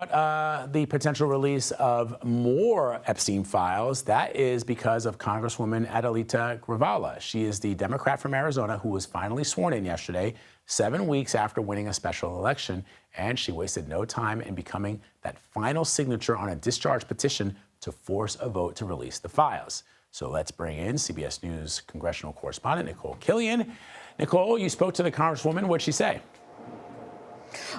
The potential release of more Epstein files, that is because of Congresswoman Adelita Grijalva. She is the Democrat from Arizona who was finally sworn in yesterday, 7 weeks after winning a special election, and she wasted no time in becoming that final signature on a discharge petition to force a vote to release the files. So let's bring in CBS News congressional correspondent Nikole Killion. Nikole, you spoke to the Congresswoman. What'd she say?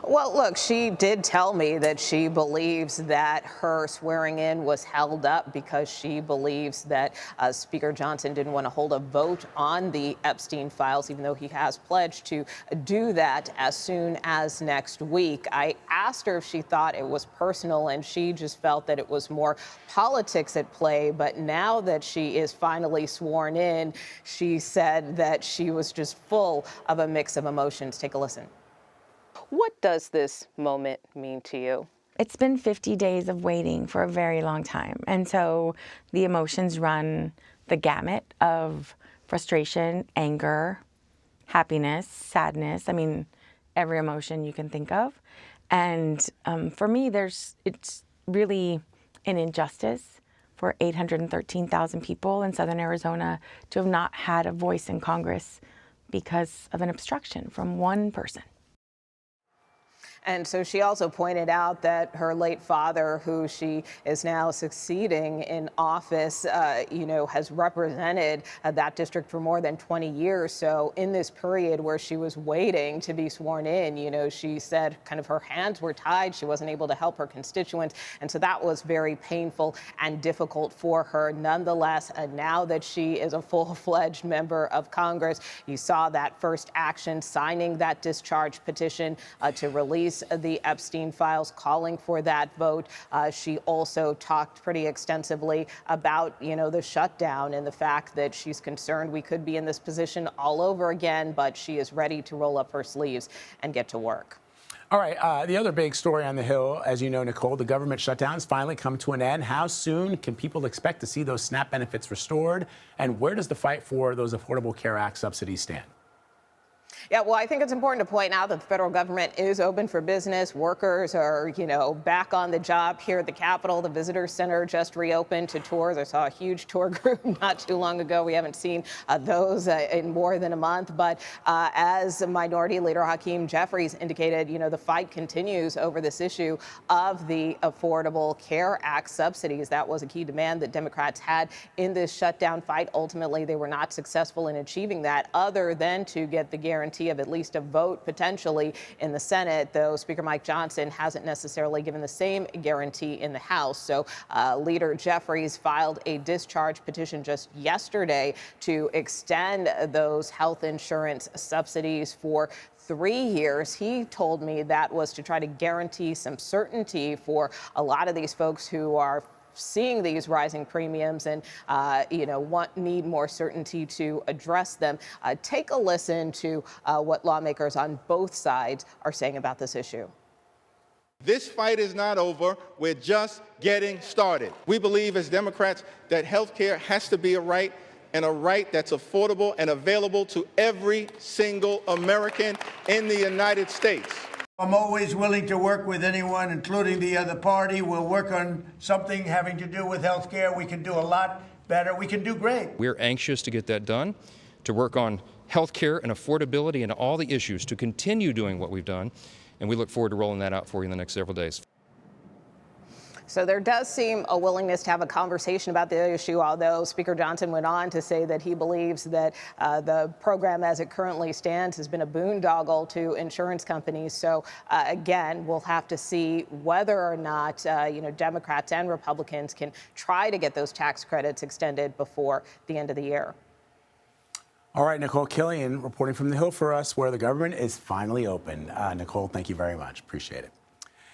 Well, look, she did tell me that she believes that her swearing in was held up because she believes that Speaker Johnson didn't want to hold a vote on the Epstein files, even though he has pledged to do that as soon as next week. I asked her if she thought it was personal, and she just felt that it was more politics at play. But now that she is finally sworn in, she said that she was just full of a mix of emotions. Take a listen. What does this moment mean to you? It's been 50 days of waiting for a very long time. And so the emotions run the gamut of frustration, anger, happiness, sadness. I mean, every emotion you can think of. And for me, it's really an injustice for 813,000 people in Southern Arizona to have not had a voice in Congress because of an obstruction from one person. And so she also pointed out that her late father, who she is now succeeding in office, has represented that district for more than 20 years. So in this period where she was waiting to be sworn in, she said kind of her hands were tied. She wasn't able to help her constituents. And so that was very painful and difficult for her. Nonetheless, now that she is a full-fledged member of Congress, you saw that first action, signing that discharge petition to release the Epstein files, calling for that vote. She also talked pretty extensively about, the shutdown and the fact that she's concerned we could be in this position all over again, but she is ready to roll up her sleeves and get to work. All right. The other big story on the Hill, as you know, Nikole, the government shutdown's finally come to an end. How soon can people expect to see those SNAP benefits restored? And where does the fight for those Affordable Care Act subsidies stand? Yeah, well, I think it's important to point out that the federal government is open for business. Workers are, back on the job here at the Capitol. The Visitor Center just reopened to tours. I saw a huge tour group not too long ago. We haven't seen those in more than a month. But as Minority Leader Hakeem Jeffries indicated, the fight continues over this issue of the Affordable Care Act subsidies. That was a key demand that Democrats had in this shutdown fight. Ultimately, they were not successful in achieving that, other than to get the guarantee of at least a vote potentially in the Senate, though Speaker Mike Johnson hasn't necessarily given the same guarantee in the House. So Leader Jeffries filed a discharge petition just yesterday to extend those health insurance subsidies for 3 years. He told me that was to try to guarantee some certainty for a lot of these folks who are seeing these rising premiums and, need more certainty to address them. Take a listen to what lawmakers on both sides are saying about this issue. This fight is not over. We're just getting started. We believe as Democrats that health care has to be a right, and a right that's affordable and available to every single American in the United States. I'm always willing to work with anyone, including the other party. We'll work on something having to do with health care. We can do a lot better. We can do great. We're anxious to get that done, to work on health care and affordability and all the issues, to continue doing what we've done. And we look forward to rolling that out for you in the next several days. So there does seem a willingness to have a conversation about the issue, although Speaker Johnson went on to say that he believes that the program as it currently stands has been a boondoggle to insurance companies. So again, we'll have to see whether or not, Democrats and Republicans can try to get those tax credits extended before the end of the year. All right, Nikole Killion reporting from the Hill for us, where the government is finally open. Nikole, thank you very much. Appreciate it.